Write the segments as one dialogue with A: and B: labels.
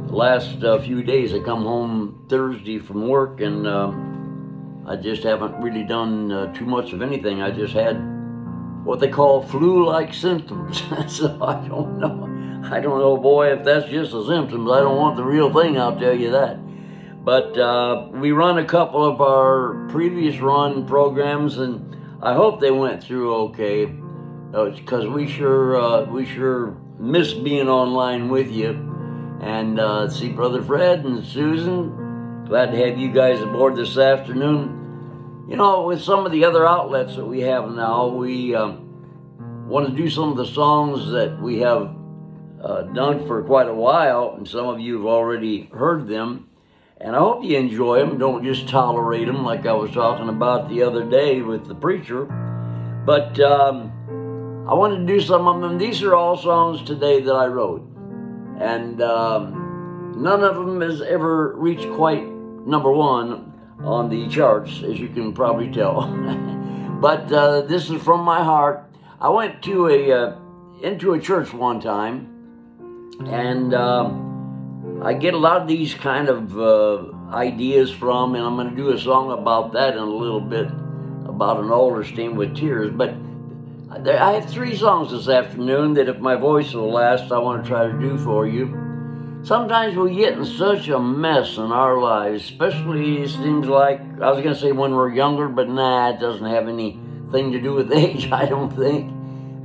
A: the last few days. I come home Thursday from work, and I just haven't really done too much of anything. I just had what they call flu-like symptoms. So I don't know. I don't know, boy, if that's just the symptoms. I don't want the real thing, I'll tell you that. But we run a couple of our previous run programs, and I hope they went through okay. Because we sure miss being online with you. And see Brother Fred and Susan, glad to have you guys aboard this afternoon. You know, with some of the other outlets that we have now, we want to do some of the songs that we have done for quite a while, and some of you have already heard them. And I hope you enjoy them. Don't just tolerate them like I was talking about the other day with the preacher. But I wanted to do some of them. These are all songs today that I wrote. And none of them has ever reached quite number one on the charts, as you can probably tell. But this is from my heart. I went to into a church one time, and I get a lot of these kind of ideas from, and I'm going to do a song about that in a little bit, about an altar stained with tears. But I have 3 songs this afternoon that, if my voice will last, I want to try to do for you. Sometimes we get in such a mess in our lives, especially it seems like, I was going to say when we're younger, but nah, it doesn't have anything to do with age, I don't think.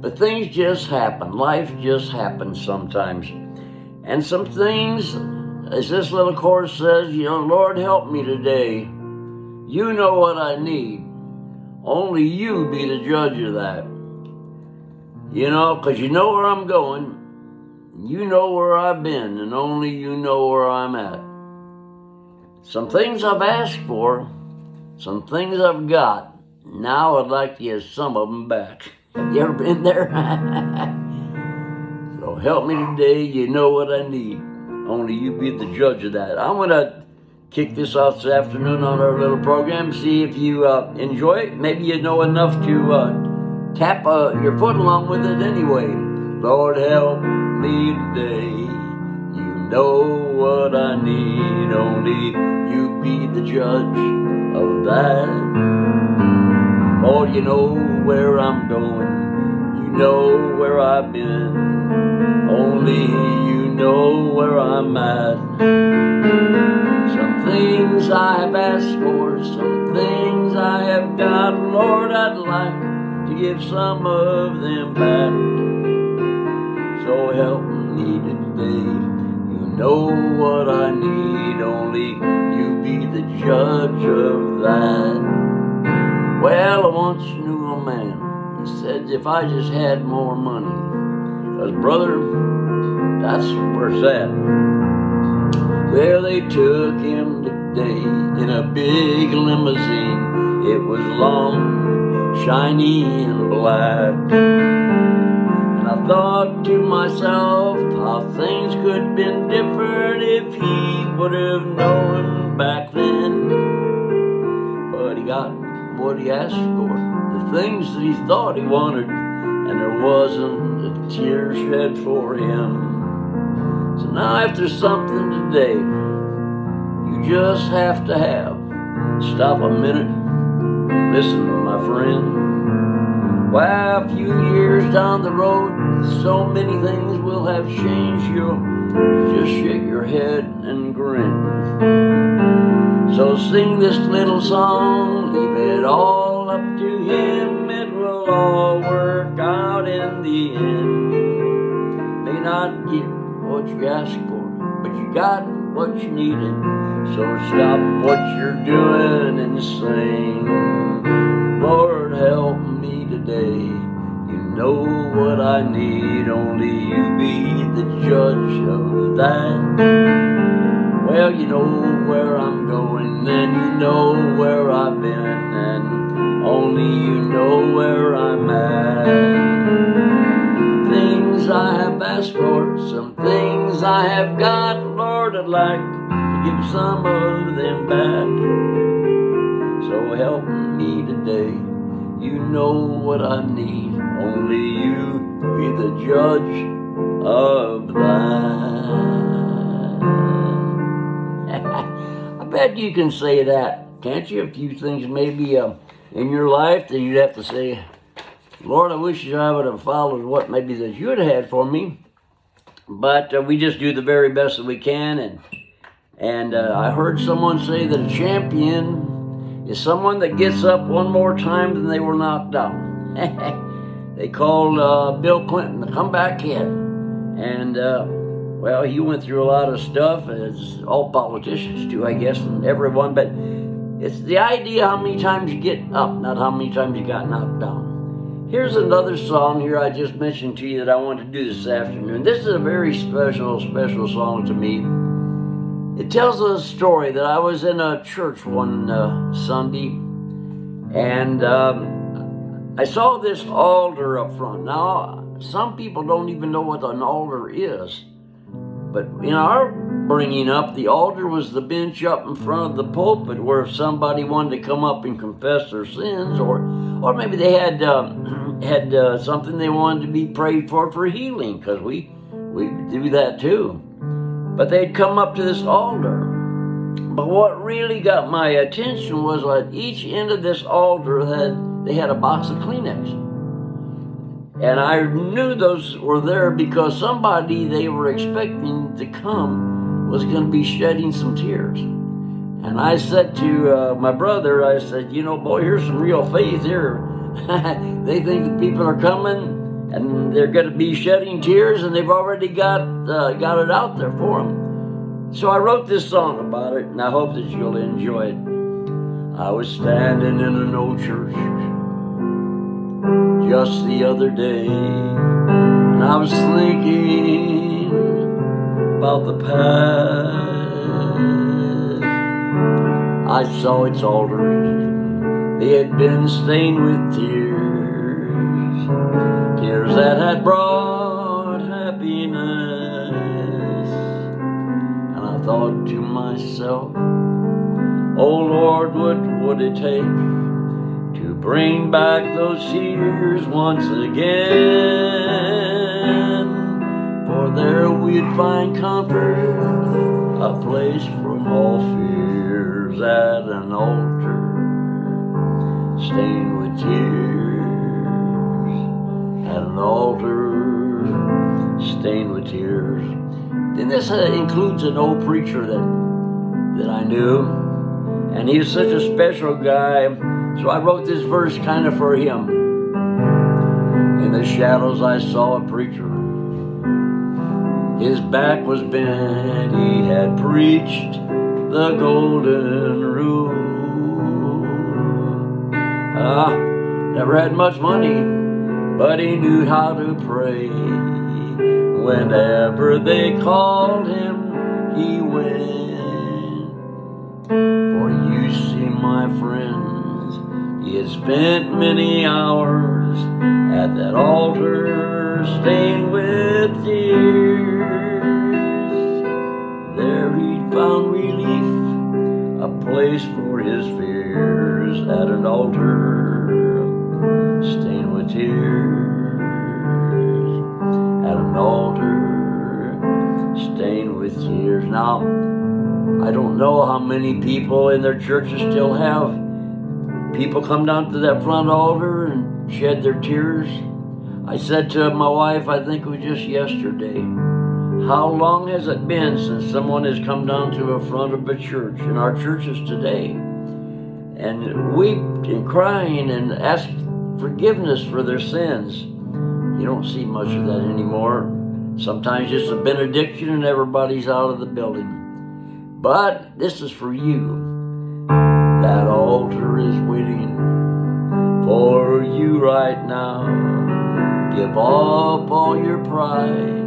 A: But things just happen. Life just happens sometimes. And some things, as this little chorus says, you know, Lord, help me today. You know what I need. Only you be the judge of that. You know, because you know where I'm going. You know where I've been, and only you know where I'm at. Some things I've asked for, some things I've got. Now I'd like to get some of them back. Have you ever been there? So help me today, you know what I need. Only you be the judge of that. I'm going to kick this off this afternoon on our little program, see if you enjoy it. Maybe you know enough to tap your foot along with it anyway. Lord, help me today. You know what I need. Only you be the judge of that. Lord, you know where I'm going. You know where I've been. Only you know where I'm at. Some things I have asked for, some things I have got. Lord, I'd like to give some of them back. So help me today. You know what I need. Only you be the judge of that. Well, I once knew a man. He said, if I just had more money. Because, brother, that's where it's at. Well, they took him today in a big limousine. It was long, shiny, and black. And I thought to myself how things could have been different if he would have known back then. But he got what he asked for, the things that he thought he wanted, and there wasn't a tear shed for him. So now if there's something today you just have to have, stop a minute, listen, my friend. Well, a few years down the road, so many things will have changed. You'll just shake your head and grin. So sing this little song, leave it all up to him. It will all work out in the end. May not get what you asked for, but you got what you needed. So stop what you're doing and sing, Lord, help me today. You know what I need. Only you be the judge of that. Well, you know where I'm going, and you know where I've been, and only you know where I'm at. Things I have asked for, some things I have got, Lord, I'd like to give some of them back. So help me today, you know what I need, only you be the judge of that. bet you can say that, can't you? A few things maybe in your life that you'd have to say, Lord, I wish I would have followed what maybe that you had had for me. But we just do the very best that we can. And I heard someone say that a champion is someone that gets up one more time than they were knocked down. They called Bill Clinton the comeback kid. And, well, he went through a lot of stuff, as all politicians do, I guess, and everyone. But it's the idea how many times you get up, not how many times you got knocked down. Here's another song here I just mentioned to you that I want to do this afternoon. This is a very special song to me. It tells a story that I was in a church one Sunday, and I saw this altar up front. Now, some people don't even know what an altar is, but in our bringing up, the altar was the bench up in front of the pulpit where if somebody wanted to come up and confess their sins, or maybe they had something they wanted to be prayed for healing, because we do that too. But they'd come up to this altar. But what really got my attention was at each end of this altar they had a box of Kleenex. And I knew those were there because somebody they were expecting to come was going to be shedding some tears. And I said to my brother, I said, boy, here's some real faith here. They think the people are coming and they're going to be shedding tears, and they've already got it out there for them. So I wrote this song about it, and I hope that you'll enjoy it. I was standing in an old church just the other day, and I was thinking about the past. I saw its altars. They had been stained with tears that had brought happiness. And I thought to myself, oh Lord, what would it take to bring back those tears once again? For there we'd find comfort, a place from all fears, at an altar stained with tears, at an altar stained with tears. Then this includes an old preacher that I knew, and he was such a special guy, so I wrote this verse kind of for him. In the shadows I saw a preacher. His back was bent, he had preached the golden rule. Never had much money, but he knew how to pray. Whenever they called him, he went. For you see, my friends, he had spent many hours at that altar stained with tears. There he'd found relief, a place for his fears, at an altar stained with tears, at an altar stained with tears. Now, I don't know how many people in their churches still have people come down to that front altar and shed their tears. I said to my wife, I think it was just yesterday, how long has it been since someone has come down to the front of a church, in our churches today, and wept and crying and asked forgiveness for their sins? You don't see much of that anymore. Sometimes just a benediction and everybody's out of the building. But this is for you. That altar is waiting for you right now. Give up all your pride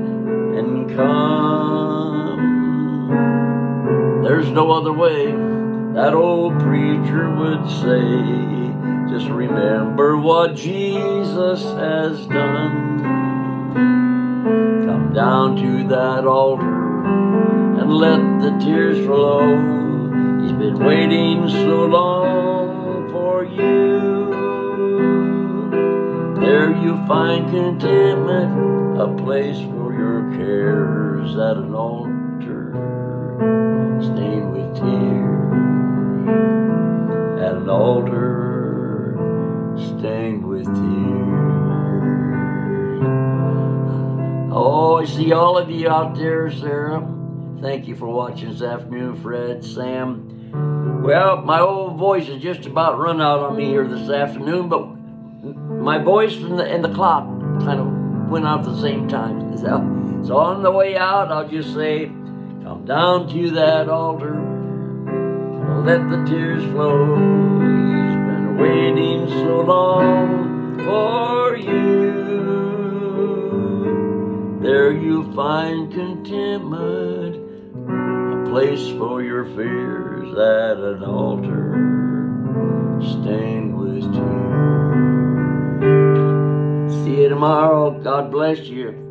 A: and come. There's no other way, that old preacher would say. Just remember what Jesus has done. Come down to that altar and let the tears flow. He's been waiting so long for you. There you find contentment, a place for your cares, at an altar stained with tears. altar stained with tears. Oh, I see all of you out there, Sarah. Thank you for watching this afternoon, Fred, Sam. Well, my old voice is just about run out on me here this afternoon, but my voice and the clock kind of went out at the same time. So on the way out, I'll just say, come down to that altar, let the tears flow. He's been waiting so long for you. There you'll find contentment, a place for your fears at an altar stained with tears. See you tomorrow. God bless you.